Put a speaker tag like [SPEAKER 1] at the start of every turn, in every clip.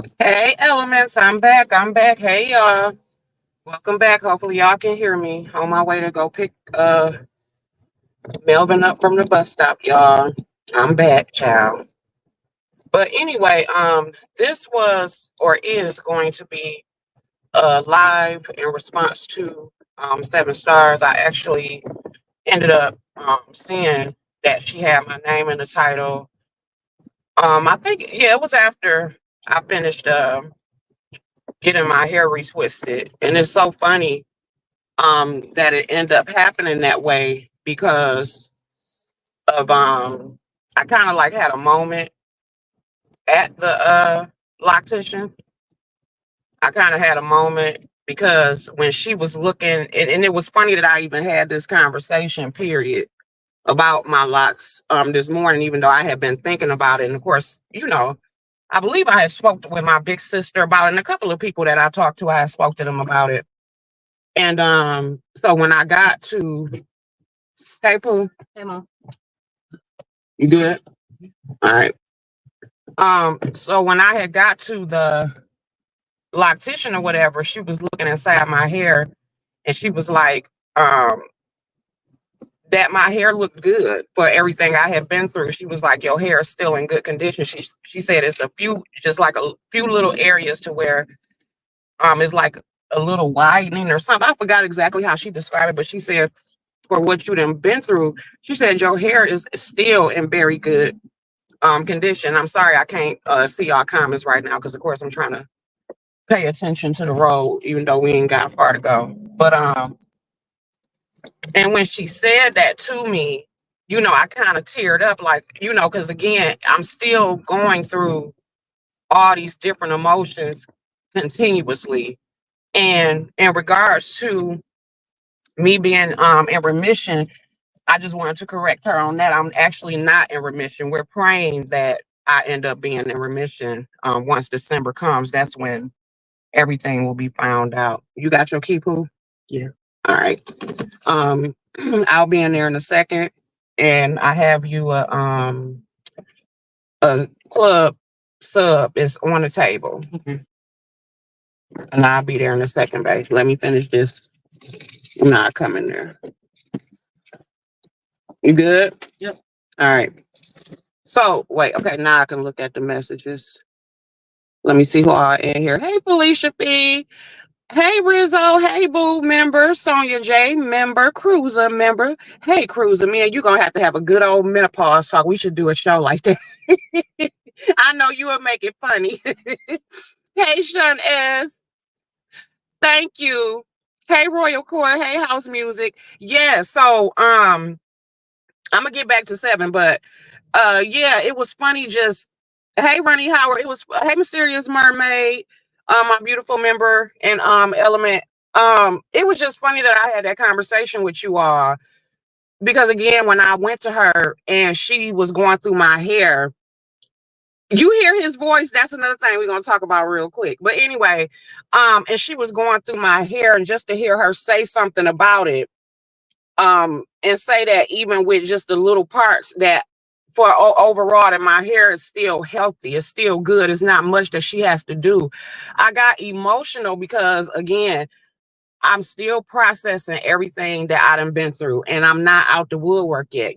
[SPEAKER 1] Hey, elements, I'm back. I'm back. Hey, y'all. Welcome back. Hopefully, y'all can hear me. On my way to go pick Melvin up from the bus stop, y'all. I'm back, child. But anyway, this was or is going to be live in response to Seven Stars. I actually ended up seeing that she had my name in the title. I think it was after I finished getting my hair retwisted, and it's so funny that it ended up happening that way because of I kind of like had a moment at the loctician. I kind of had a moment because when she was looking, and it was funny that I even had this conversation, period, about my locks this morning, even though I had been thinking about it. And of course, I believe I had spoke with my big sister about it, and a couple of people that I talked to, I had spoke to them about it. And so when I got to Hey Pooh, hey mom, you good? All right. So when I had got to the loctician or whatever, she was looking inside my hair and she was like, that my hair looked good for everything I had been through. She was like, your hair is still in good condition. She said it's a few, just like a few little areas to where it's like a little widening or something. I forgot exactly how she described it, but she said for what you done been through, she said your hair is still in very good condition. I'm sorry I can't see y'all comments right now because of course I'm trying to pay attention to the road, even though we ain't got far to go. But and when she said that to me, I kind of teared up, like, because again, I'm still going through all these different emotions continuously. And in regards to me being in remission, I just wanted to correct her on that. I'm actually not in remission. We're praying that I end up being in remission. Once December comes, that's when everything will be found out. You got your key, Pooh? Yeah. All right. Um, I'll be in there in a second, and I have you a club sub is on the table, and I'll be there in a second, babe. Let me finish this. I'm not coming there. You good? Yep. All right. So wait, okay, now I can look at the messages. Let me see who are in here. Hey, Felicia B. Hey, Rizzo. Hey, Boo member. Sonia J member. Cruiser member. Hey, Cruiser. Me and you going to have a good old menopause talk. We should do a show like that. I know you would make it funny. Hey, Sean S. Thank you. Hey, Royal Court. Hey, House Music. Yeah, so I'm gonna get back to 7, but yeah, it was funny. Just hey, Ronnie Howard. It was hey, Mysterious Mermaid, my beautiful member and Element. It was just funny that I had that conversation with you all because again, when I went to her and she was going through my hair, you hear his voice. That's another thing we're gonna talk about real quick. But anyway, and she was going through my hair, and just to hear her say something about it and say that even with just the little parts that for overall that my hair is still healthy, it's still good, it's not much that she has to do. I got emotional because again, I'm still processing everything that I done been through, and I'm not out the woodwork yet.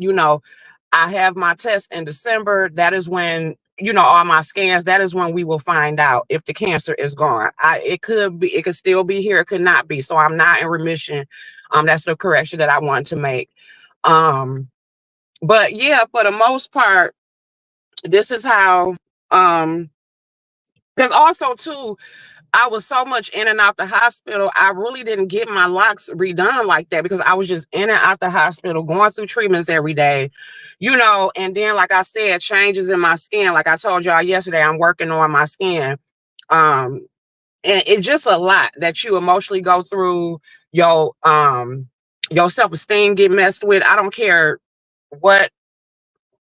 [SPEAKER 1] I have my test in December. That is when, all my scans, that is when we will find out if the cancer is gone. It could still be here, it could not be. So I'm not in remission. That's the correction that I wanted to make. But yeah, for the most part, this is how because also too, I was so much in and out the hospital. I really didn't get my locks redone like that because I was just in and out the hospital, going through treatments every day, and then, like I said, changes in my skin. Like I told y'all yesterday, I'm working on my skin. And it's just a lot that you emotionally go through. Your self-esteem get messed with. I don't care what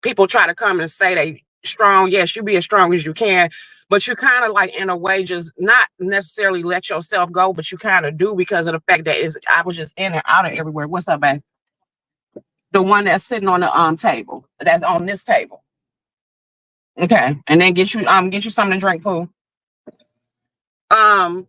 [SPEAKER 1] people try to come and say they strong. Yes, you be as strong as you can, but you kind of like in a way just not necessarily let yourself go, but you kind of do because of the fact that I was just in and out of everywhere. What's up, babe? The one that's sitting on the table. That's on this table. Okay. And then get you something to drink, Pooh. Um,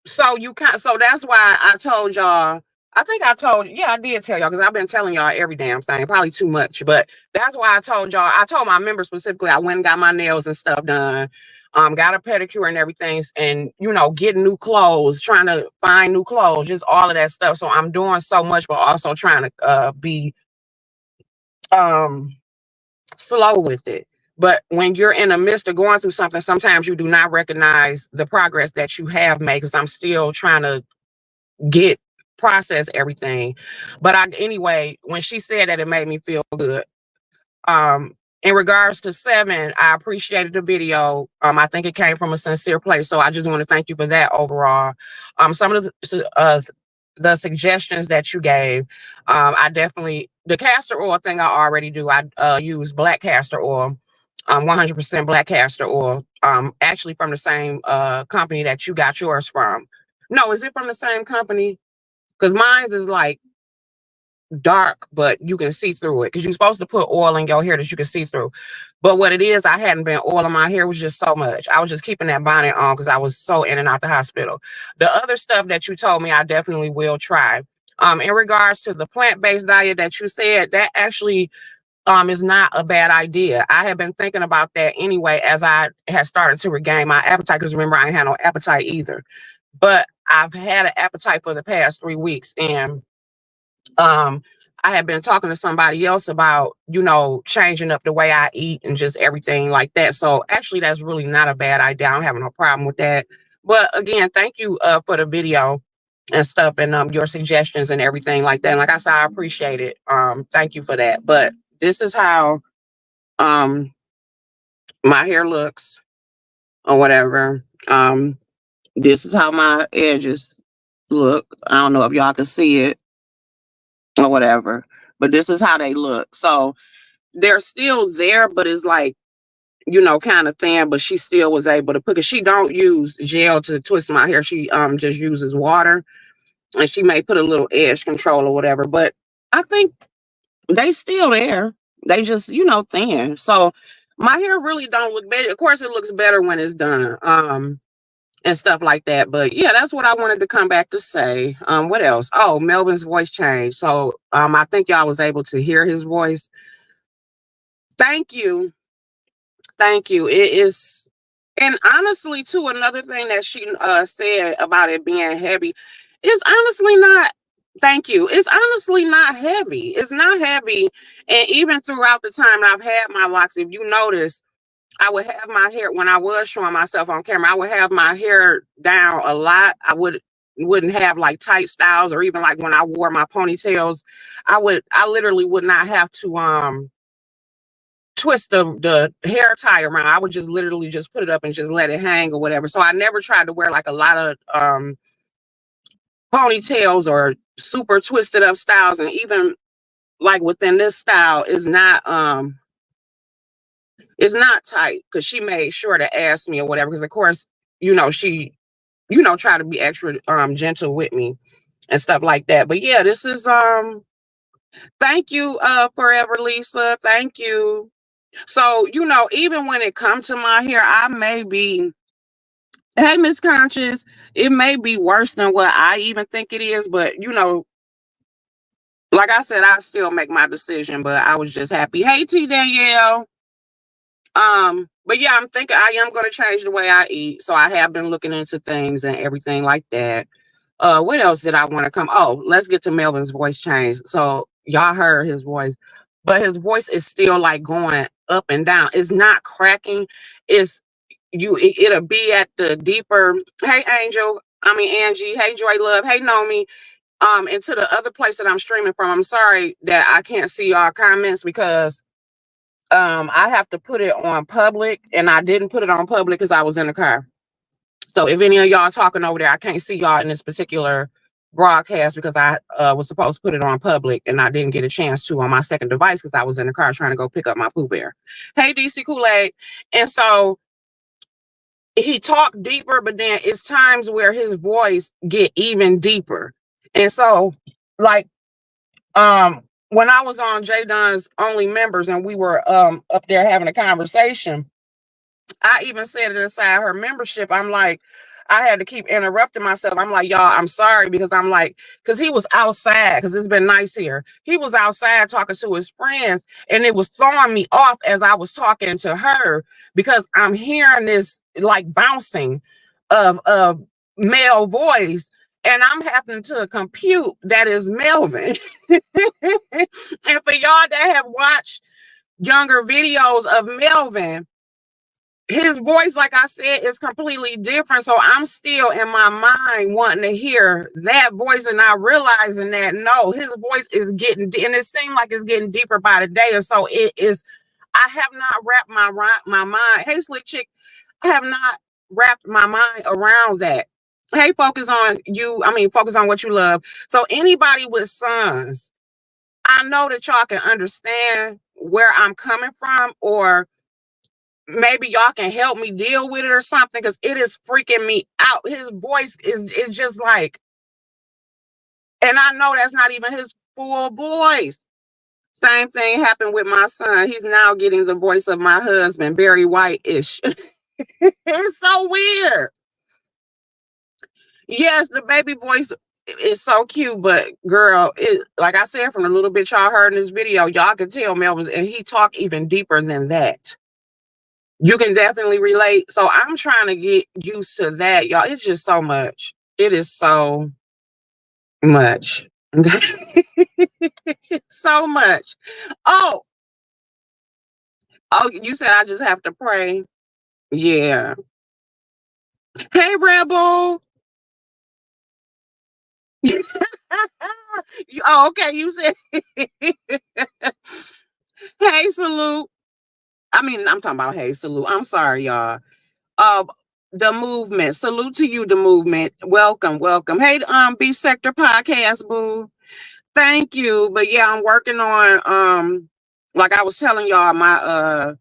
[SPEAKER 1] so you can so that's why I told y'all. I think I told yeah, I did tell y'all because I've been telling y'all every damn thing, probably too much. But that's why I told y'all. I told my members specifically. I went and got my nails and stuff done. Got a pedicure and everything, and getting new clothes, trying to find new clothes, just all of that stuff. So I'm doing so much, but also trying to be um slow with it. But when you're in the midst of going through something, sometimes you do not recognize the progress that you have made. Because I'm still trying to get process everything. But anyway, when she said that, it made me feel good. Um, in regards to 7, I appreciated the video. I think it came from a sincere place, so I just want to thank you for that overall. Some of the suggestions that you gave, I definitely the castor oil thing I already do. I use black castor oil, 100% black castor oil. Actually from the same company that you got yours from. No, is it from the same company? Because mine is like dark, but you can see through it. Because you're supposed to put oil in your hair that you can see through. But what it is, I hadn't been oiling my hair, was just so much. I was just keeping that bonnet on because I was so in and out the hospital. The other stuff that you told me, I definitely will try. In regards to the plant-based diet that you said, that actually is not a bad idea. I have been thinking about that anyway as I had started to regain my appetite. Because remember, I ain't had no appetite either. But I've had an appetite for the past 3 weeks, and um I had been talking to somebody else about, changing up the way I eat and just everything like that. So actually that's really not a bad idea. I don't have no problem with that. But again, thank you for the video and stuff, and your suggestions and everything like that. And like I said, I appreciate it. Thank you for that. But this is how um my hair looks or whatever. This is how my edges look. I don't know if y'all can see it or whatever, but this is how they look. So they're still there, but it's like, kind of thin, but she still was able to put it. She don't use gel to twist my hair. She just uses water, and she may put a little edge control or whatever, but I think they still there. They just, thin. So my hair really don't look bad. Of course it looks better when it's done. And stuff like that. But yeah, that's what I wanted to come back to say. What else? Oh, Melvin's voice changed. So I think y'all was able to hear his voice. Thank you. Thank you. It is, and honestly, too, another thing that she said about it being heavy is honestly not. Thank you. It's honestly not heavy. It's not heavy. And even throughout the time I've had my locks, if you notice, I would have my hair when I was showing myself on camera. I would have my hair down a lot. Wouldn't have like tight styles, or even like when I wore my ponytails, I literally would not have to twist the hair tie around. I would just literally just put it up and just let it hang or whatever. So I never tried to wear like a lot of ponytails or super twisted up styles. And even like within this style is not tight, because she made sure to ask me or whatever. Because of course, she try to be extra gentle with me and stuff like that. But yeah, this is thank you, Forever Lisa. Thank you. So, even when it comes to my hair, I may be, hey, Miss Conscious, it may be worse than what I even think it is. But, like I said, I still make my decision. But I was just happy. Hey, T Danielle. But yeah, I'm thinking I am going to change the way I eat. So I have been looking into things and everything like that. What else did I want to come? Oh, let's get to Melvin's voice change. So y'all heard his voice, but his voice is still like going up and down. It's not cracking. It's it'll be at the deeper. Hey Angel, I mean Angie. Hey Joy Love. Hey Nomi. And to the other place that I'm streaming from. I'm sorry that I can't see y'all comments because I have to put it on public, and I didn't put it on public because I was in the car. So if any of y'all talking over there, I can't see y'all in this particular broadcast because I was supposed to put it on public, and I didn't get a chance to on my second device because I was in the car trying to go pick up my Pooh Bear. Hey, DC Kool-Aid. And so he talked deeper, but then it's times where his voice get even deeper. And so like when I was on J Dunn's Only Members and we were up there having a conversation, I even said it inside her membership. I'm like, I had to keep interrupting myself. I'm like, y'all, I'm sorry, because I'm like, because he was outside, because it's been nice here. He was outside talking to his friends, and it was throwing me off as I was talking to her, because I'm hearing this like bouncing of male voice, and I'm having to compute that is Melvin. And for y'all that have watched younger videos of Melvin, his voice, like I said, is completely different. So I'm still in my mind wanting to hear that voice, and not realizing that no, his voice is getting, and it seems like it's getting deeper by the day. And so it is. I have not wrapped my mind. Hey, slick chick, I have not wrapped my mind around that. Hey, focus on you. I mean, focus on what you love. So anybody with sons, I know that y'all can understand where I'm coming from, or maybe y'all can help me deal with it or something, because it is freaking me out. His voice is it's just like, and I know that's not even his full voice. Same thing happened with my son. He's now getting the voice of my husband, Barry White-ish. It's so weird. Yes, the baby voice is so cute, but girl, it, like I said, from the little bit y'all heard in this video, y'all can tell Melvin, and he talked even deeper than that. You can definitely relate. So I'm trying to get used to that, y'all. It's just so much. It is so much. So much. Oh, oh, you said I just have to pray. Yeah. Hey, Rebel. Oh, okay. You said, hey, salute. I mean, I'm talking about hey, salute. I'm sorry, y'all. Uh, the movement. Salute to you, the movement. Welcome, welcome. Hey, Beef Sector Podcast, boo. Thank you. But yeah, I'm working on like I was telling y'all,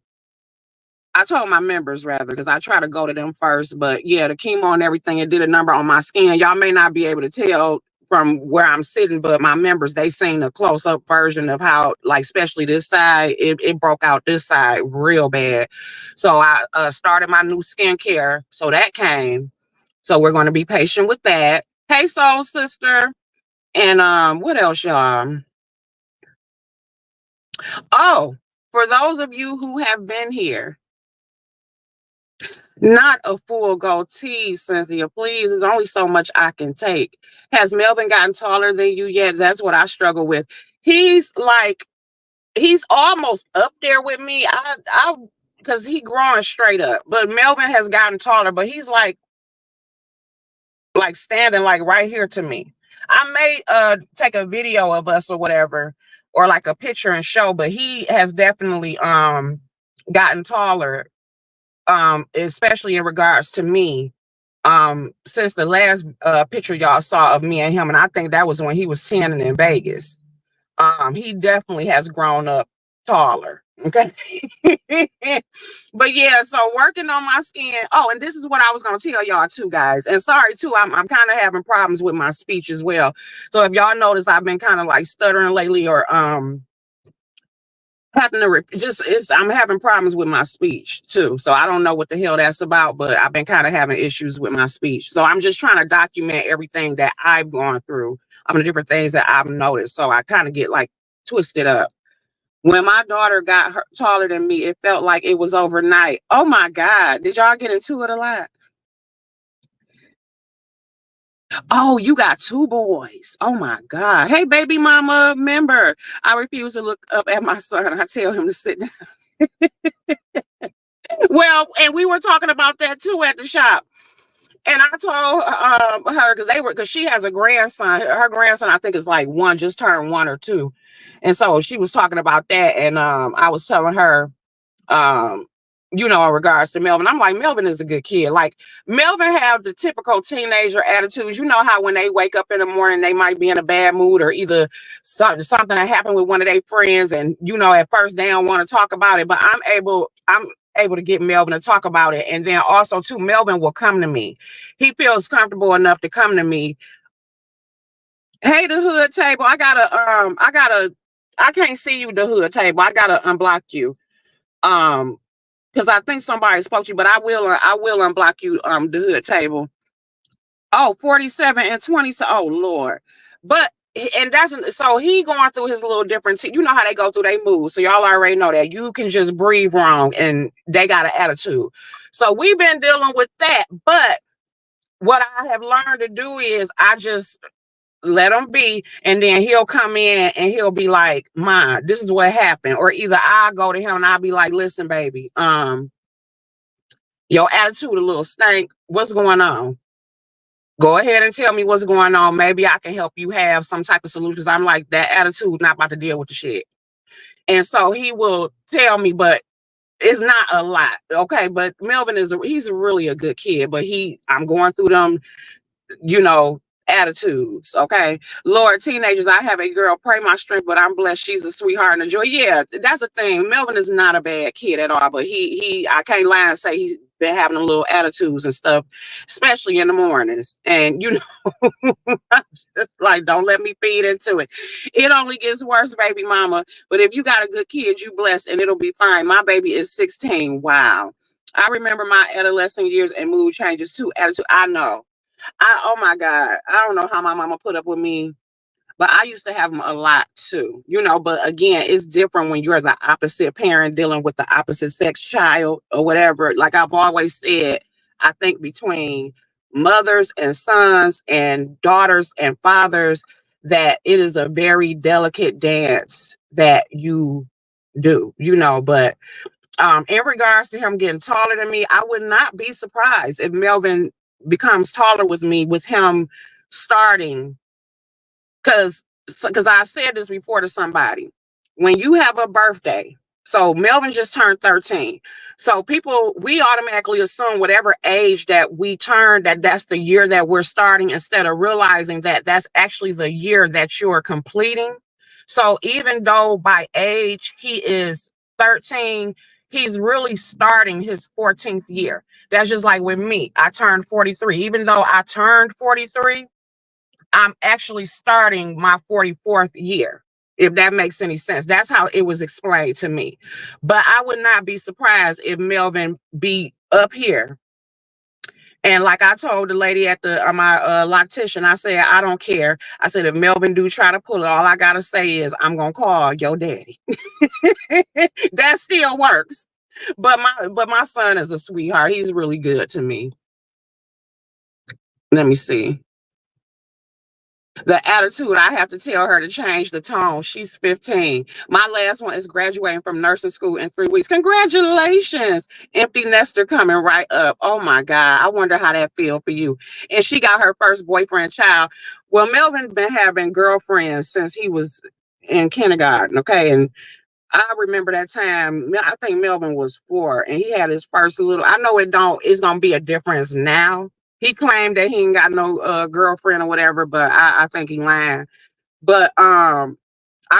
[SPEAKER 1] I told my members rather, because I try to go to them first. But yeah, the chemo and everything, it did a number on my skin. Y'all may not be able to tell from where I'm sitting, but my members, they seen a close-up version of how, like, especially this side, it broke out this side real bad. So I started my new skincare. So that came. So we're going to be patient with that. Hey, soul sister. And what else, y'all? Oh, for those of you who have been here, not a full goatee, Cynthia, please. There's only so much I can take. Has Melvin gotten taller than you yet? That's what I struggle with. He's like, he's almost up there with me. Because he growing straight up. But Melvin has gotten taller, but he's like standing like right here to me. I may take a video of us or whatever, or like a picture and show, but he has definitely gotten taller, especially in regards to me, since the last picture y'all saw of me and him, and I think that was when he was tanning in Vegas. He definitely has grown up taller. Okay. But yeah, so working on my skin. Oh, and this is what I was gonna tell y'all too, guys. And sorry too, I'm kind of having problems with my speech as well. So if y'all notice, I've been kind of like stuttering lately, or having to I'm having problems with my speech too. So I don't know what the hell that's about, but I've been kind of having issues with my speech. So I'm just trying to document everything that I've gone through, the different things that I've noticed. So I kind of get like twisted up. When my daughter got taller than me, it felt like it was overnight. Oh my God. Did y'all get into it a lot? Oh, you got two boys. Oh my God. Hey, baby mama member. I refuse to look up at my son. I tell him to sit down. Well, and we were talking about that too at the shop. And I told her, because she has a grandson. Her grandson, I think, is like one, just turned 1 or 2. And so she was talking about that. And I was telling her, um, in regards to Melvin. I'm like, Melvin is a good kid. Like, Melvin have the typical teenager attitudes. You know how when they wake up in the morning, they might be in a bad mood, or either something that happened with one of their friends, and at first they don't want to talk about it. But I'm able to get Melvin to talk about it. And then also too, Melvin will come to me. He feels comfortable enough to come to me. Hey, the hood table. I can't see you, the hood table. I gotta unblock you. Because I think somebody spoke to you, but I will unblock you, the hood table. Oh, 47 and 20. So, oh Lord. But and that's so he going through his little different. You know how they go through their moves. So y'all already know that you can just breathe wrong and they got an attitude. So we've been dealing with that. But what I have learned to do is I just let him be, and then he'll come in and he'll be like, "Mom, this is what happened," or either I go to him and I'll be like, "Listen, baby, your attitude a little stank. What's going on? Go ahead and tell me what's going on. Maybe I can help you have some type of solutions." I'm like, that attitude not about to deal with the shit. And so he will tell me, but it's not a lot, okay? But Melvin he's really a good kid, but I'm going through them, you know, attitudes. Okay. Lord, teenagers, I have a girl, pray my strength, but I'm blessed. She's a sweetheart and a joy. Yeah, that's the thing. Melvin is not a bad kid at all, but I can't lie and say he's been having a little attitudes and stuff, especially in the mornings. And you know, it's like, don't let me feed into it. It only gets worse, baby mama. But if you got a good kid, you blessed and it'll be fine. My baby is 16. Wow. I remember my adolescent years and mood changes too. Attitude. I know. Oh my God, I don't know how my mama put up with me, but I used to have them a lot too, you know. But again, it's different when you're the opposite parent dealing with the opposite sex child or whatever. Like I've always said, I think between mothers and sons and daughters and fathers, that it is a very delicate dance that you do, you know. But in regards to him getting taller than me, I would not be surprised if Melvin becomes taller with him starting. Because I said this before to somebody, when you have a birthday, so Melvin just turned 13. So we automatically assume whatever age that we turn, that's the year that we're starting, instead of realizing that that's actually the year that you're completing. So even though by age he is 13, he's really starting his 14th year. That's just like with me. I turned 43. Even though I turned 43, I'm actually starting my 44th year, if that makes any sense. That's how it was explained to me. But I would not be surprised if Melvin be up here. And like I told the lady at my loctician, I said, I don't care. I said, if Melvin do try to pull it, all I got to say is, I'm going to call your daddy. That still works. But my son is a sweetheart. He's really good to me. Let me see. The attitude, I have to tell her to change the tone. She's 15. My last one is graduating from nursing school in 3 weeks. Congratulations. Empty nester coming right up. Oh my God. I wonder how that feel for you. And she got her first boyfriend child. Well, Melvin been having girlfriends since he was in kindergarten. Okay. And I remember that time. I think Melvin was 4, and he had his first little. I know it's gonna be a difference now. He claimed that he ain't got no girlfriend or whatever, but I think he lying. But I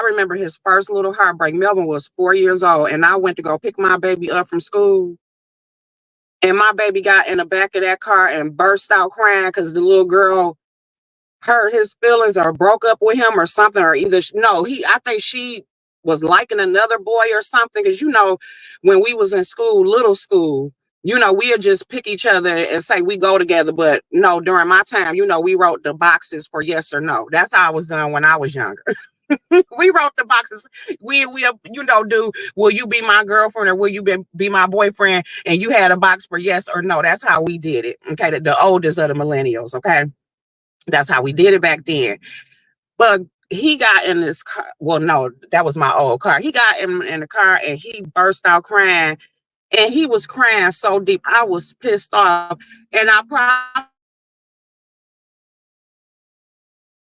[SPEAKER 1] remember his first little heartbreak. Melvin was 4 years old, and I went to go pick my baby up from school, and my baby got in the back of that car and burst out crying because the little girl hurt his feelings or broke up with him or something, or either no, I think she was liking another boy or something. Because when we was in school, little school, we'd just pick each other and say we go together. But no, during my time, we wrote the boxes for yes or no. That's how I was done when I was younger. We wrote the boxes. We do, will you be my girlfriend or will you be my boyfriend? And you had a box for yes or no. That's how we did it. Okay, the oldest of the millennials. Okay, that's how we did it back then. But he got in this car. Well, no, that was my old car. He got in the car and he burst out crying. And he was crying so deep. I was pissed off. And I probably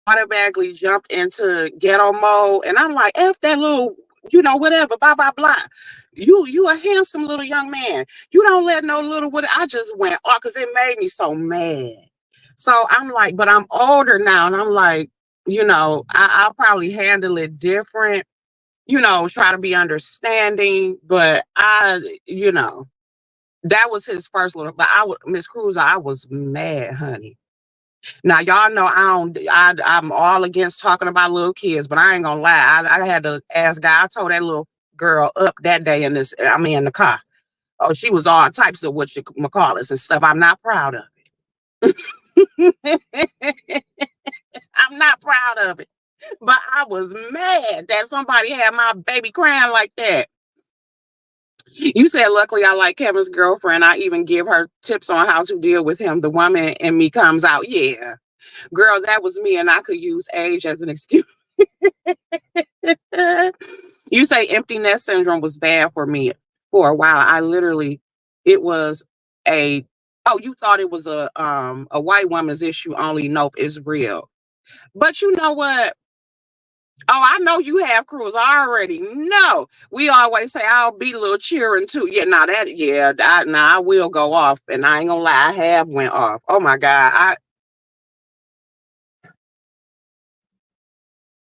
[SPEAKER 1] automatically jumped into ghetto mode. And I'm like, F that little, whatever, blah, blah, blah. You a handsome little young man. You don't let no little what I just went off because it made me so mad. So I'm like, but I'm older now, and I'm like, I'll probably handle it different, try to be understanding. But that was his first little, but Miss Cruz, I was mad, honey. Now y'all know I'm all against talking about little kids, but I ain't gonna lie. I had to ask God. I told that little girl up that day in the car. Oh, she was all types of what you call us and stuff. I'm not proud of it. I'm not proud of it. But I was mad that somebody had my baby crying like that. You said, luckily, I like Kevin's girlfriend. I even give her tips on how to deal with him. The woman in me comes out. Yeah, girl, that was me, and I could use age as an excuse. You say empty nest syndrome was bad for me for a while. I literally, it was a, oh, you thought it was a white woman's issue only. Nope, it's real. But you know what? Oh, I know you have crews. I already know. We always say I'll be a little cheering too. Yeah, now that I will go off, and I ain't gonna lie, I have went off. Oh my God, I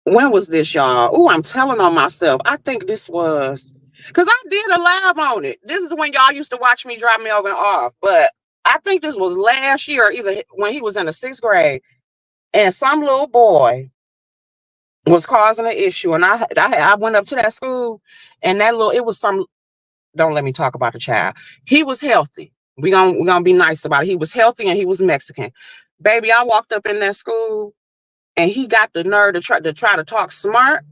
[SPEAKER 1] when was this, y'all? Oh, I'm telling on myself. I think this was because I did a live on it. This is when y'all used to watch me drop Melvin off, but I think this was last year, either when he was in the 6th grade, and some little boy was causing an issue, and I went up to that school, and that little it was some. Don't let me talk about the child. He was healthy. We gonna be nice about it. He was healthy and he was Mexican. Baby, I walked up in that school and he got the nerve to try to talk smart.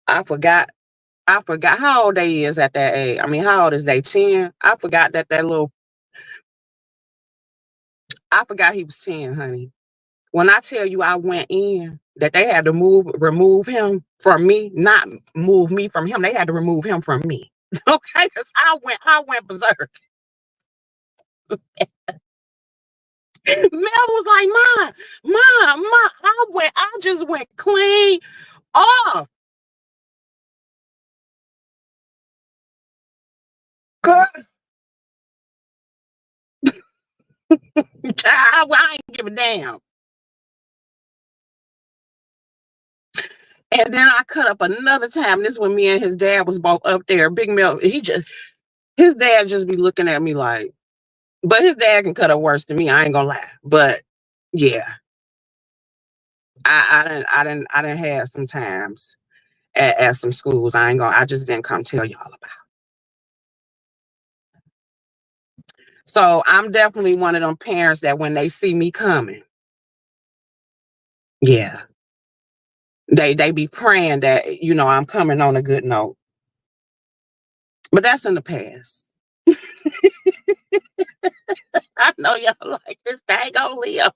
[SPEAKER 1] I forgot. I forgot how old they is at that age. I mean, how old is they? 10. I forgot that little. I forgot he was 10, honey. When I tell you I went in, that they had to remove him from me, not move me from him. They had to remove him from me. Okay, because I went berserk. Mel was like, Ma, I just went clean off. Girl, child, I ain't give a damn. And then I cut up another time. This when me and his dad was both up there. Big Mel, his dad just be looking at me like, but his dad can cut up worse than me. I ain't gonna lie. But yeah, I didn't have some times at some schools. I just didn't come tell y'all about. So I'm definitely one of them parents that when they see me coming, yeah, they be praying that I'm coming on a good note. But that's in the past. I know y'all like this thing gonna live.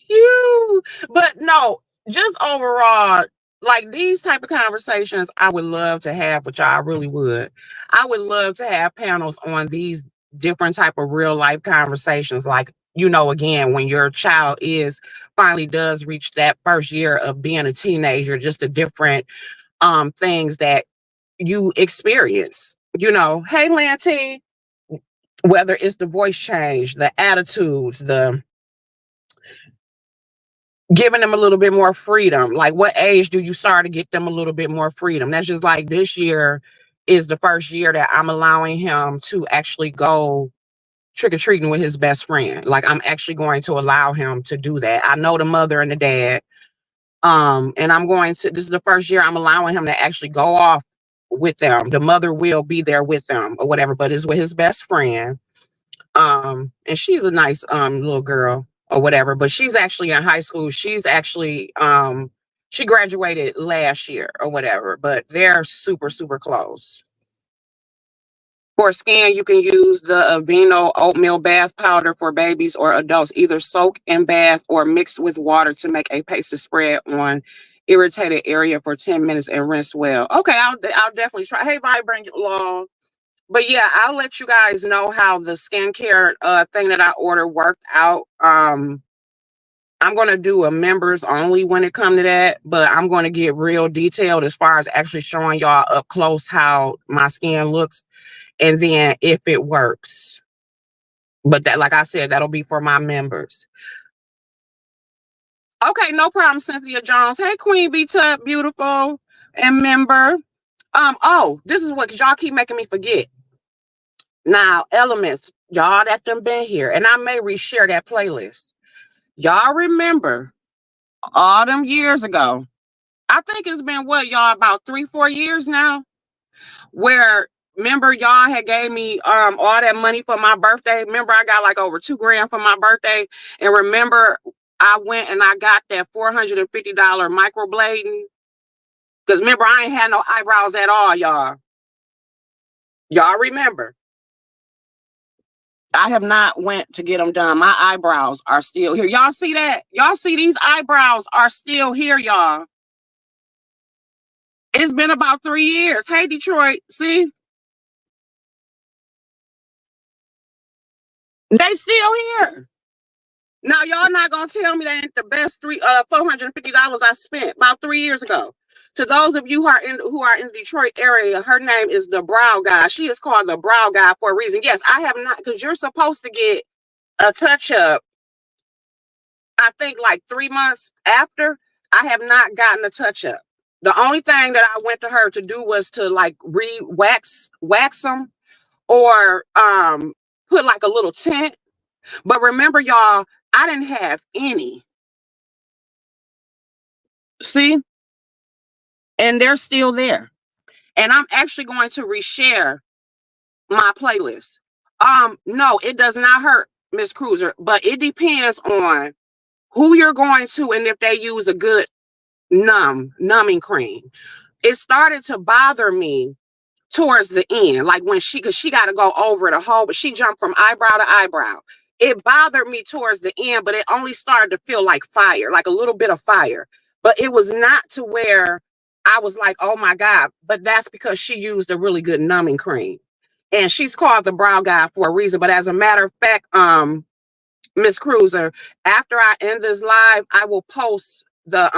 [SPEAKER 1] You, but no, just overall, like these type of conversations, I would love to have with y'all. I really would. I would love to have panels on these different type of real life conversations. Like again, when your child is finally does reach that first year of being a teenager, just the different things that you experience. Hey Lanty, whether it's the voice change, the attitudes, the giving them a little bit more freedom. Like what age do you start to get them a little bit more freedom? That's just like this year is the first year that I'm allowing him to actually go trick-or-treating with his best friend. Like I'm actually going to allow him to do that. I know the mother and the dad. And this is the first year I'm allowing him to actually go off with them. The mother will be there with them or whatever, but it's with his best friend. And she's a nice little girl or whatever, but she's actually in high school. She's actually she graduated last year or whatever, but they're super super close. For skin, you can use the Aveeno oatmeal bath powder for babies or adults. Either soak in bath or mix with water to make a paste to spread on irritated area for 10 minutes and rinse well. Okay, I'll definitely try. Hey, Vibrant Law. But yeah, I'll let you guys know how the skincare thing that I ordered worked out. I'm gonna do a members only when it come to that, but I'm gonna get real detailed as far as actually showing y'all up close how my skin looks and then if it works. But that, like I said, that'll be for my members. Okay, no problem, Cynthia Jones. Hey, Queen B Tub, beautiful and member. Oh, this is what, cause y'all keep making me forget. Now, Elements, y'all that done been here, and I may reshare that playlist. Y'all remember all them years ago. I think it's been what, y'all, about 3, 4 years now, where remember y'all had gave me all that money for my birthday. Remember I got like over $2,000 for my birthday. And remember I went and I got that $450 microblading. Because remember, I ain't had no eyebrows at all, y'all. Y'all remember. I have not went to get them done. My eyebrows are still here. Y'all see that? Y'all see these eyebrows are still here, y'all. It's been about 3 years. Hey, Detroit, see? They still here. Now, y'all not going to tell me that ain't the best $450 I spent about 3 years ago. To those of you who are in the Detroit area, her name is the Brow Guy. She is called the Brow Guy for a reason. Yes, I have not, because you're supposed to get a touch-up, I think like 3 months after. I have not gotten a touch-up. The only thing that I went to her to do was to like wax them or put like a little tint. But remember, y'all, I didn't have any. See? And they're still there. And I'm actually going to reshare my playlist. No, it does not hurt, Miss Cruiser, but it depends on who you're going to and if they use a good numbing cream. It started to bother me towards the end, like when because she got to go over the whole, but she jumped from eyebrow to eyebrow. It bothered me towards the end, but it only started to feel like fire, like a little bit of fire. But it was not to where I was like, oh my God. But that's because she used a really good numbing cream. And she's called the Brow Guy for a reason. But as a matter of fact, Miss Cruiser, after I end this live, I will post the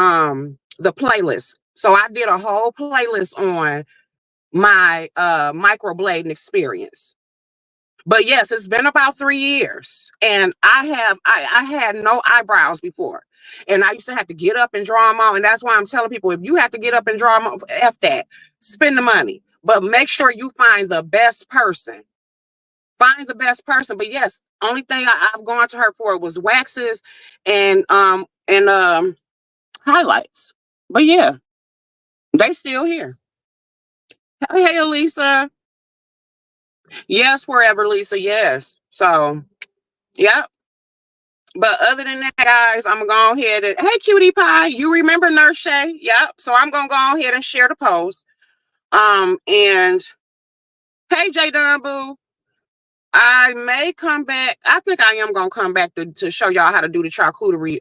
[SPEAKER 1] playlist. So I did a whole playlist on my microblading experience. But yes, it's been about 3 years, and I had no eyebrows before, and I used to have to get up and draw them out. And that's why I'm telling people, if you have to get up and draw them out, F that, spend the money, but make sure you find the best person. Find the best person. But yes, only thing I've gone to her for was waxes and highlights. But yeah, they still here. Hey, Elisa. Yes, forever, Lisa. Yes. So, yep. But other than that, guys, I'm going to go ahead and, hey, Cutie Pie, you remember Nurse Shay? Yep. So I'm going to go ahead and share the post. And hey, J Dunboo, I may come back. I think I am going to come back to show y'all how to do the charcuterie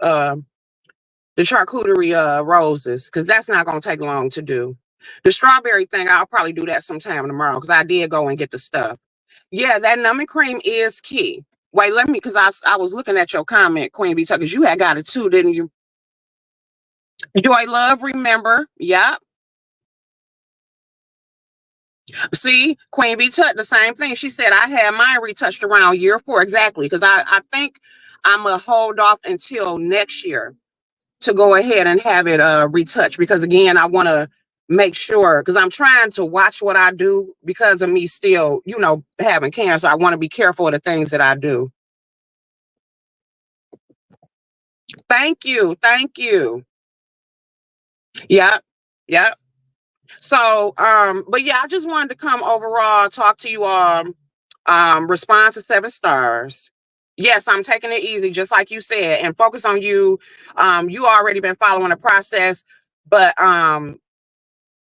[SPEAKER 1] roses, because that's not going to take long to do. The strawberry thing, I'll probably do that sometime tomorrow, because I did go and get the stuff. Yeah, that numbing cream is key. Wait, let me, because I was looking at your comment, Queen Bee, because you had got it too, didn't you? Joy Love, remember? Yep. See, Queen Bee Tut, the same thing. She said I had mine retouched around year 4, exactly, because I think I'm going to hold off until next year to go ahead and have it retouched, because again, I want to make sure, because I'm trying to watch what I do because of me still, having cancer. I want to be careful of the things that I do. Thank you. Thank you. Yep. Yep. So, but yeah, I just wanted to come overall, talk to you all, respond to 7 stars. Yes, I'm taking it easy, just like you said, and focus on you. You already been following the process, but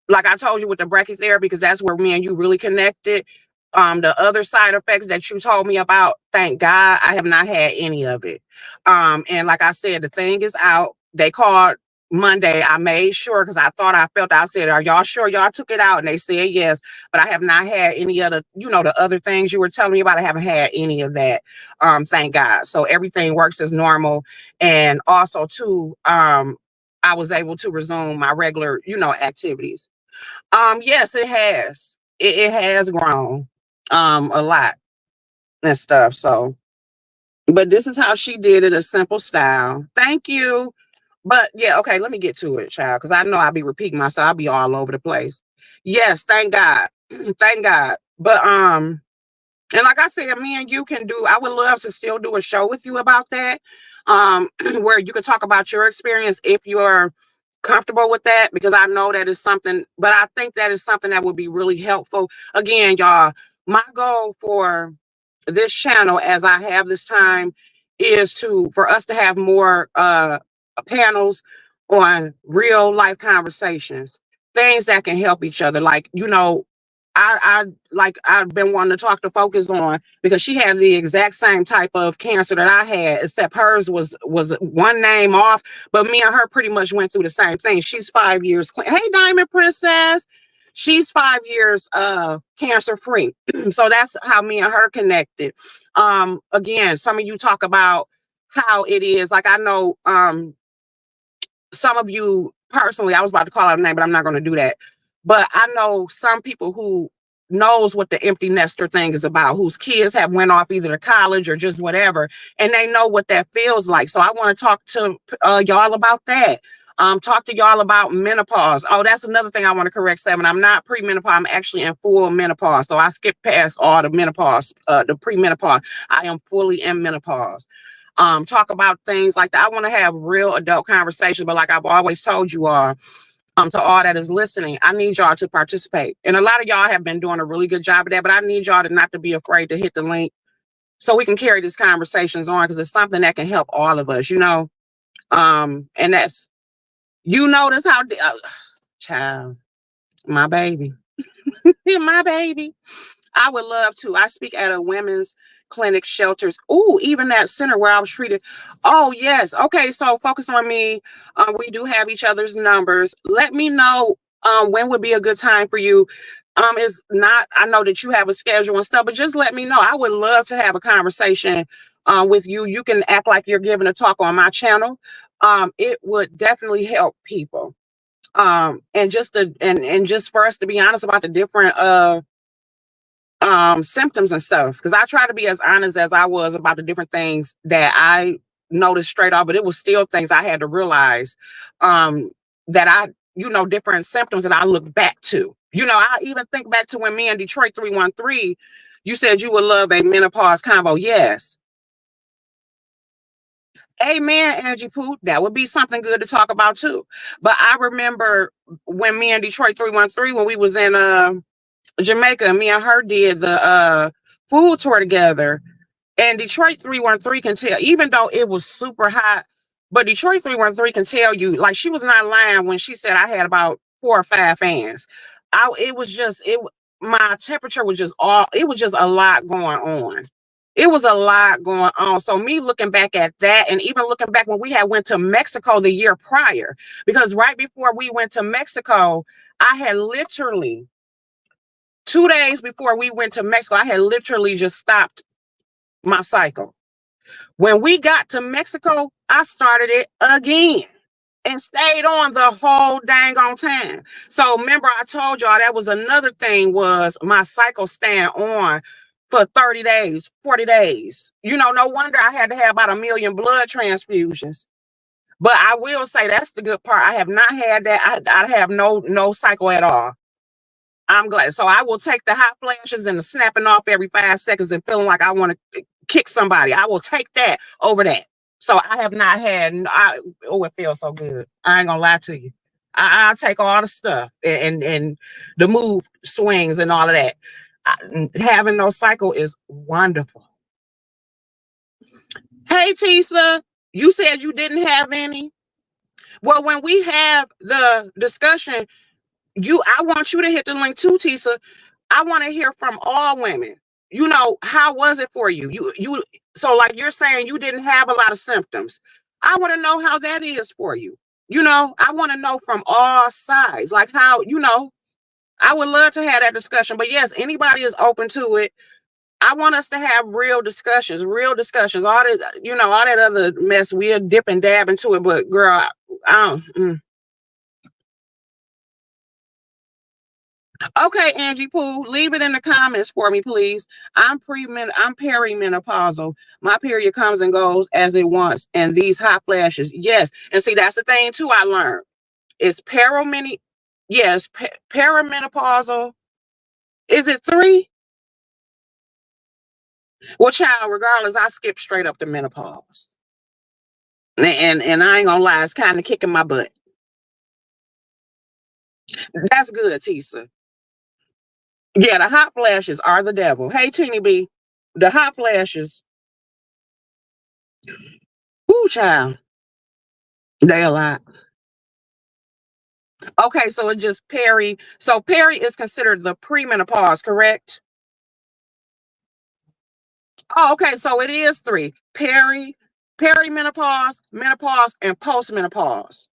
[SPEAKER 1] like I told you with the brachytherapy, because that's where me and you really connected. The other side effects that you told me about, thank God, I have not had any of it. And like I said, the thing is out. They called Monday. I made sure, because I thought I said, are y'all sure y'all took it out? And they said yes, but I have not had any other, the other things you were telling me about. I haven't had any of that. Thank God. So everything works as normal. And also too, I was able to resume my regular, activities. Yes, it has. It has grown a lot and stuff. So, but this is how she did it, a simple style. Thank you. But yeah, okay, let me get to it, child, because I know I'll be repeating myself. I'll be all over the place. Yes, thank God. Thank God. But and like I said, me and you can do, I would love to still do a show with you about that. Where you can talk about your experience if you're comfortable with that because I know that is something, but I think that is something that would be really helpful. Again, y'all, my goal for this channel as I have this time is to for us to have more panels on real life conversations, things that can help each other. Like, I like I've been wanting to talk to Focus on because she had the exact same type of cancer that I had, except hers was one name off. But me and her pretty much went through the same thing. She's 5 years clean. Hey, Diamond Princess. She's 5 years cancer free. So that's how me and her connected. Again, some of you talk about how it is. Like I know some of you personally, I was about to call out a name, but I'm not going to do that. But I know some people who knows what the empty nester thing is about, whose kids have went off either to college or just whatever, and they know what that feels like. So I want to talk to y'all about that. Talk to y'all about menopause. Oh, that's another thing I want to correct, Seven. I'm not premenopause. I'm actually in full menopause. So I skipped past all the menopause, the premenopause. I am fully in menopause. Talk about things like that. I want to have real adult conversations, but like I've always told you all, to all that is listening, I need y'all to participate. And a lot of y'all have been doing a really good job of that, but I need y'all to not to be afraid to hit the link so we can carry these conversations on because it's something that can help all of us, and that's, notice how, child, my baby, my baby. I would love to. I speak at a women's clinic, shelters. Oh, even that center where I was treated. Oh, yes. Okay, so focus on me. We do have each other's numbers. Let me know when would be a good time for you. It's not, I know that you have a schedule and stuff, but just let me know. I would love to have a conversation with you. You can act like you're giving a talk on my channel. It would definitely help people. And just for us to be honest about the different symptoms and stuff, because I try to be as honest as I was about the different things that I noticed straight off, but it was still things I had to realize that different symptoms that I look back to. I even think back to when me and Detroit 313, you said you would love a menopause convo. Yes. Amen, Angie Pooh. That would be something good to talk about too. But I remember when me and Detroit 313, when we was in Jamaica, me and her did the food tour together. And Detroit 313 can tell, even though it was super hot, but Detroit 313 can tell you, like, she was not lying when she said I had about 4 or 5 fans. It was just, my temperature was just it was just a lot going on. It was a lot going on. So me looking back at that, and even looking back when we had went to Mexico the year prior, because right before we went to Mexico, I had literally 2 days before we went to Mexico, I had literally just stopped my cycle. When we got to Mexico, I started it again and stayed on the whole dang on time. So remember, I told y'all that was another thing, was my cycle staying on for 30 days, 40 days. No wonder I had to have about 1 million blood transfusions. But I will say that's the good part. I have not had that. I have no cycle at all. I'm glad. So I will take the hot flashes and the snapping off every 5 seconds and feeling like I want to kick somebody. I will take that over that. So I have not had, it feels so good. I ain't gonna lie to you. I'll take all the stuff and the mood swings and all of that. Having no cycle is wonderful. Hey, Tisa, you said you didn't have any. Well, when we have the discussion, I want you to hit the link too, Tisa. I want to hear from all women. How was it for you? So like you're saying you didn't have a lot of symptoms. I want to know how that is for you. I want to know from all sides, like how, I would love to have that discussion. But yes, anybody is open to it. I want us to have real discussions. All that, all that other mess, we'll dip and dab into it. But girl, I don't. Okay, Angie Pooh, leave it in the comments for me, please. I'm perimenopausal. My period comes and goes as it wants, and these hot flashes, yes. And see, that's the thing too. I learned it's yes, perimenopausal. Is it 3? Well, child, regardless, I skip straight up to menopause, and I ain't gonna lie, it's kind of kicking my butt. That's good, Tisa. Yeah, the hot flashes are the devil. Hey, Teeny B, the hot flashes. Whoo, child. They a lot. Okay, so it just peri. So peri is considered the premenopause, correct? Oh, okay. So it is three: perimenopause, menopause, and postmenopause.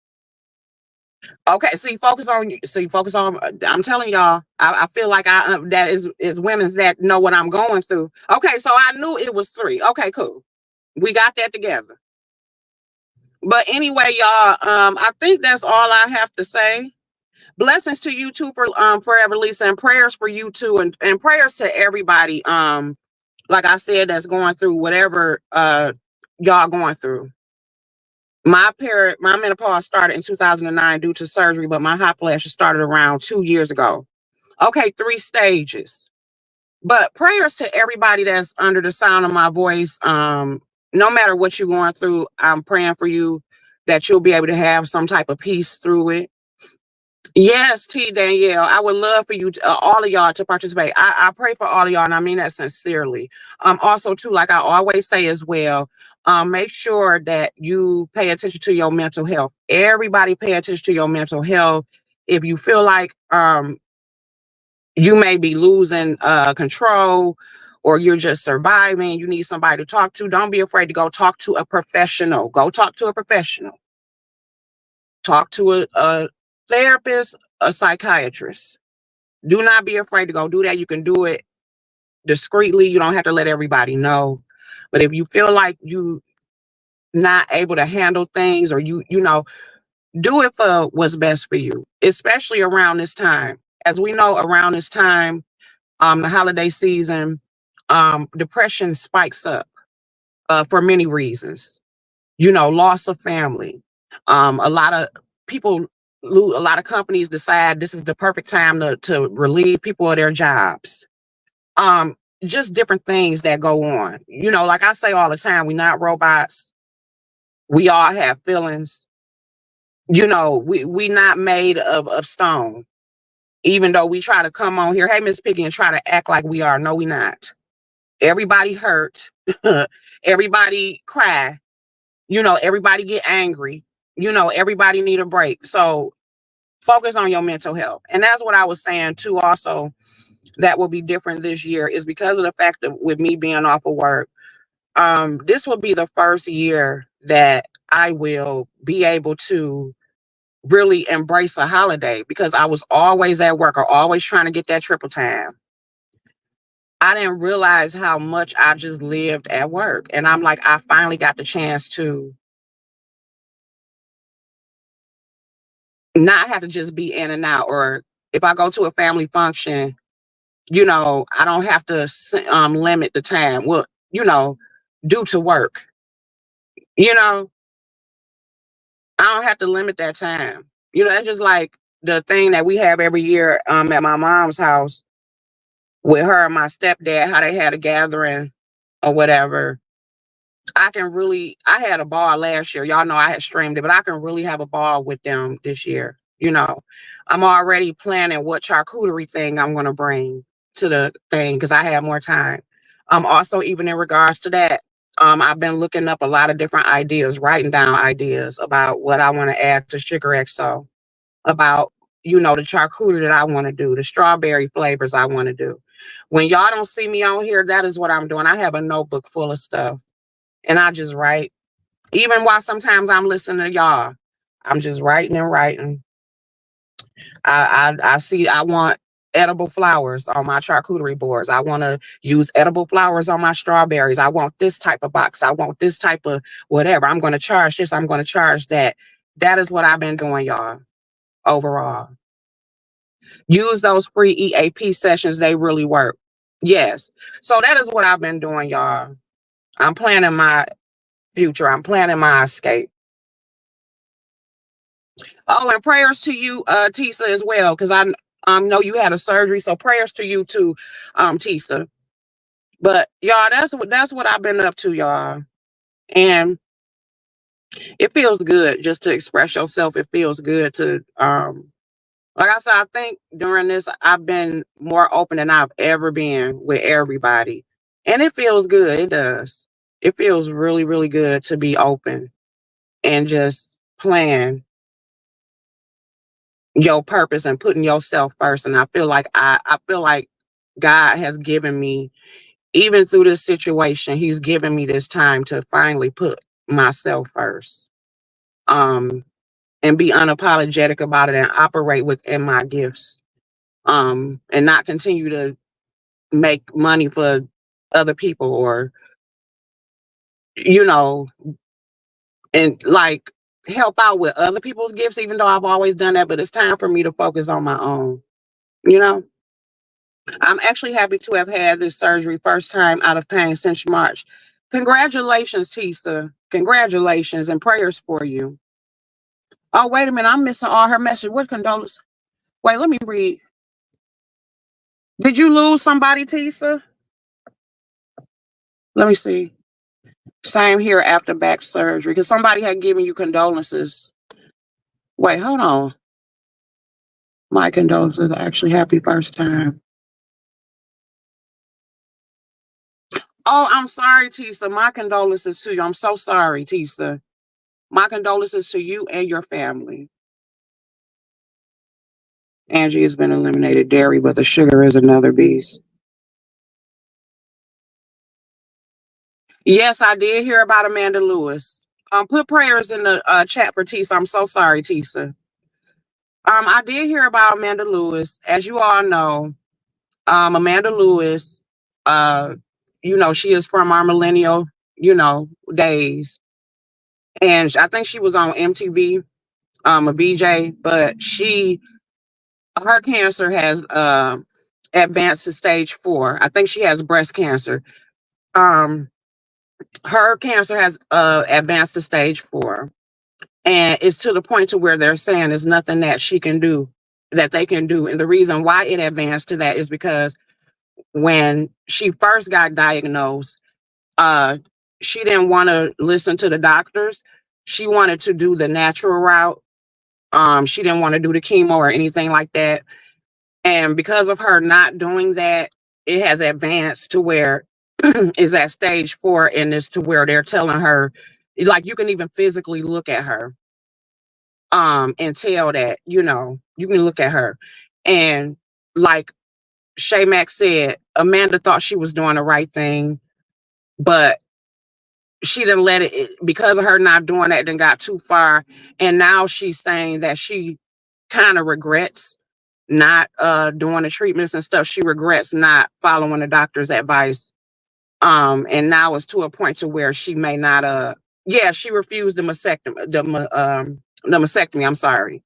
[SPEAKER 1] Okay, see, focus on. See, focus on. I'm telling y'all. I feel like that is women's that know what I'm going through. Okay, so I knew it was three. Okay, cool. We got that together. But anyway, y'all, I think that's all I have to say. Blessings to you too for forever, Lisa, and prayers for you too, and prayers to everybody. Like I said, that's going through whatever y'all going through. My menopause started in 2009 due to surgery, but my hot flashes started around 2 years ago. Okay, three stages. But prayers to everybody that's under the sound of my voice. No matter what you're going through, I'm praying for you that you'll be able to have some type of peace through it. Yes, T. Danielle, I would love for you, all of y'all, to participate. I pray for all of y'all, and I mean that sincerely. Also, too, like I always say as well, make sure that you pay attention to your mental health. Everybody, pay attention to your mental health. If you feel like you may be losing control, or you're just surviving, you need somebody to talk to. Don't be afraid to go talk to a professional. Go talk to a professional. Talk to a therapist, a psychiatrist. Do not be afraid to go do that. You can do it discreetly. You don't have to let everybody know. But if you feel like you not able to handle things, or you know, do it for what's best for you, especially around this time. As we know, around this time, the holiday season, depression spikes up for many reasons. You know, loss of family. A lot of people, a lot of companies decide this is the perfect time to relieve people of their jobs. Um, just different things that go on. You know, like I say all the time, we're not robots. We all have feelings. You know, we not made of stone. Even though we try to come on here, hey Miss Piggy, and try to act like we are. No, we not. Everybody hurt. Everybody cry. You know, everybody get angry. You know, everybody need a break. So focus on your mental health. And that's what I was saying too. Also, that will be different this year is because of the fact that with me being off of work, this will be the first year that I will be able to really embrace a holiday, because I was always at work or always trying to get that triple time. I didn't realize how much I just lived at work. And I'm like, I finally got the chance to not have to just be in and out. Or if I go to a family function, you know, I don't have to limit the time. Well, you know, due to work, you know, I don't have to limit that time. You know, that's just like the thing that we have every year at my mom's house with her and my stepdad, how they had a gathering or whatever. I had a ball last year. Y'all know I had streamed it, but I can really have a ball with them this year. You know, I'm already planning what charcuterie thing I'm going to bring to the thing because I have more time. Also, even in regards to that, I've been looking up a lot of different ideas, writing down ideas about what I want to add to Sugar XO, about, you know, the charcuterie that I want to do, the strawberry flavors I want to do. When y'all don't see me on here, that is what I'm doing. I have a notebook full of stuff and I just write. Even while sometimes I'm listening to y'all, I'm just writing and writing. I see I want edible flowers on my charcuterie boards. I want to use edible flowers on my strawberries. I want this type of box. I want this type of whatever. I'm going to charge this. I'm going to charge that. That is what I've been doing, y'all, overall. Use those free EAP sessions. They really work. Yes. So that is what I've been doing, y'all. I'm planning my future. I'm planning my escape. Oh, and prayers to you, Tisa, as well, because I know you had a surgery. So prayers to you too, Tisa. But y'all, that's what I've been up to, y'all. And it feels good just to express yourself. It feels good to Like I said, I think during this, I've been more open than I've ever been with everybody. And it feels good. It does. It feels really, really good to be open and just plan your purpose and putting yourself first. And I feel like God has given me, even through this situation, He's given me this time to finally put myself first. Um, and be unapologetic about it and operate within my gifts. And not continue to make money for other people or, you know, and like help out with other people's gifts, even though I've always done that. But it's time for me to focus on my own, you know? I'm actually happy to have had this surgery first time out of pain since March. Congratulations, Tisa. Congratulations and prayers for you. Oh, wait a minute. I'm missing all her message. What condolences? Wait, let me read. Did you lose somebody, Tisa? Let me see. Same here after back surgery because somebody had given you condolences. Wait, hold on. My condolences. Actually, happy first time. Oh, I'm sorry, Tisa. My condolences to you. I'm so sorry, Tisa. My condolences to you and your family. Angie has been eliminated dairy, but the sugar is another beast. Yes, I did hear about Amanda Lewis. Put prayers in the chat for Tisa. I'm so sorry, Tisa. I did hear about Amanda Lewis. As you all know, Amanda Lewis, uh, she is from our millennial, days. And I think she was on MTV, a VJ, but her cancer has advanced to stage 4. I think she has breast cancer. Um, her cancer has advanced to stage 4. And it's to the point to where they're saying there's nothing that she can do, that they can do. And the reason why it advanced to that is because when she first got diagnosed, uh, she didn't want to listen to the doctors. She wanted to do the natural route. She didn't want to do the chemo or anything like that. And because of her not doing that, it has advanced to where is at stage 4, and it's to where they're telling her, like, you can even physically look at her, and tell that, you can look at her. And like Shay Max said, Amanda thought she was doing the right thing, but she didn't let it, because of her not doing that, then got too far. And now she's saying that she kind of regrets not doing the treatments and stuff. She regrets not following the doctor's advice. And now it's to a point to where she may not yeah, she refused the mastectomy, the mastectomy, I'm sorry.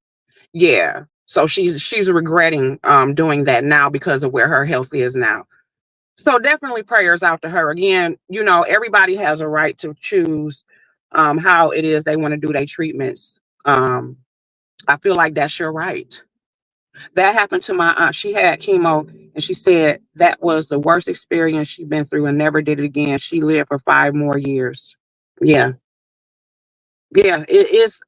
[SPEAKER 1] Yeah. So she's regretting doing that now because of where her health is now. So definitely prayers out to her. Again, everybody has a right to choose how it is they want to do their treatments. I feel like that's your right. That happened to my aunt. She had chemo and she said that was the worst experience she'd been through and never did it again. She lived for 5 more years. Yeah. Yeah. It is,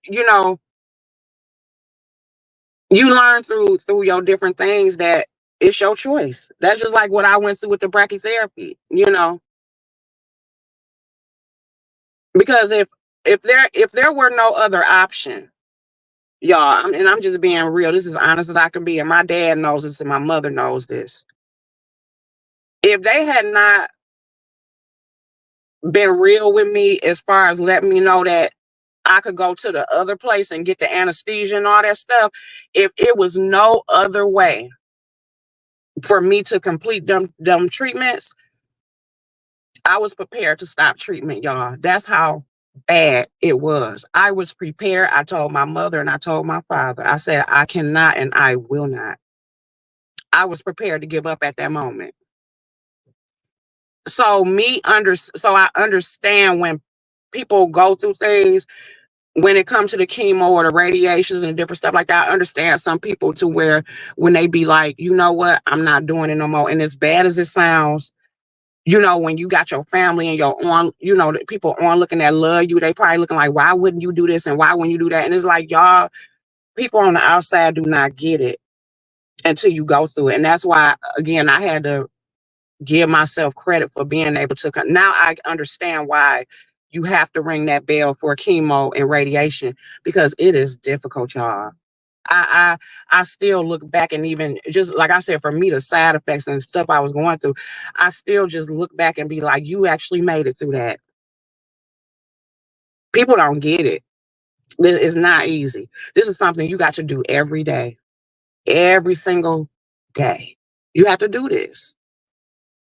[SPEAKER 1] you learn through your different things that it's your choice. That's just like what I went through with the brachytherapy, because if there were no other option, y'all, and I'm just being real. This is honest as I can be, and my dad knows this, and my mother knows this. If they had not been real with me as far as letting me know that I could go to the other place and get the anesthesia and all that stuff, if it was no other way for me to complete them treatments, I was prepared to stop treatment, y'all. That's how bad it was. I was prepared. I told my mother and I told my father. I said, I cannot and I will not. I was prepared to give up at that moment. So I understand when people go through things when it comes to the chemo or the radiations and different stuff like that. I understand some people to where when they be like, you know what, I'm not doing it no more. And as bad as it sounds, when you got your family and your on, the people on looking that love you, they probably looking like, why wouldn't you do this and why wouldn't you do that? And it's like, y'all, people on the outside do not get it. until you go through it. And that's why, again, I had to give myself credit for being able to. Now I understand why you have to ring that bell for chemo and radiation, because it is difficult, y'all. I still look back, and even just like I said, for me, the side effects and stuff I was going through, I still just look back and be like, you actually made it through that. People don't get it. It's not easy. This is something you got to do every day, every single day. You have to do this.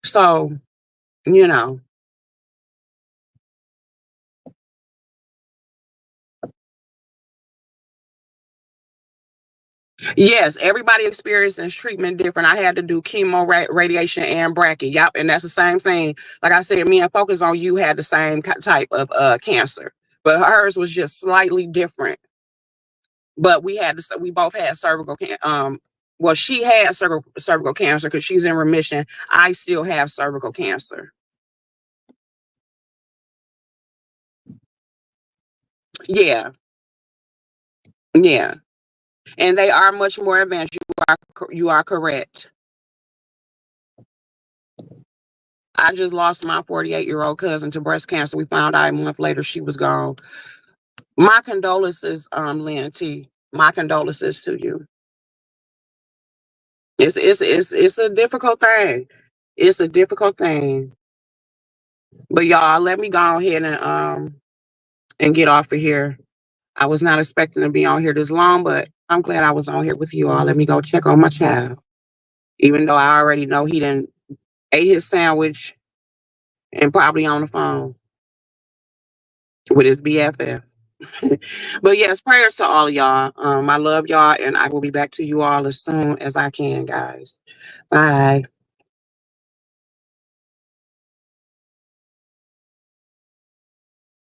[SPEAKER 1] So, you know, yes, everybody experiences treatment different. I had to do chemo, radiation, and bracket. Yep, and that's the same thing. Like I said, me and Focus on You had the same type of cancer, but hers was just slightly different. But we both had cervical cancer. Well, she had cervical cancer because she's in remission. I still have cervical cancer. Yeah, yeah, and they are much more advanced. You are correct. I just lost my 48-year-old cousin to breast cancer. We found out a month later she was gone. My condolences, Lynn T. My condolences to you. It's a difficult thing. It's a difficult thing. But y'all, let me go ahead and get off of here. I was not expecting to be on here this long, but I'm glad I was on here with you all. Let me go check on my child. Even though I already know he didn't ate his sandwich and probably on the phone with his BFF. But yes, prayers to all of y'all. I love y'all, and I will be back to you all as soon as I can, guys. Bye.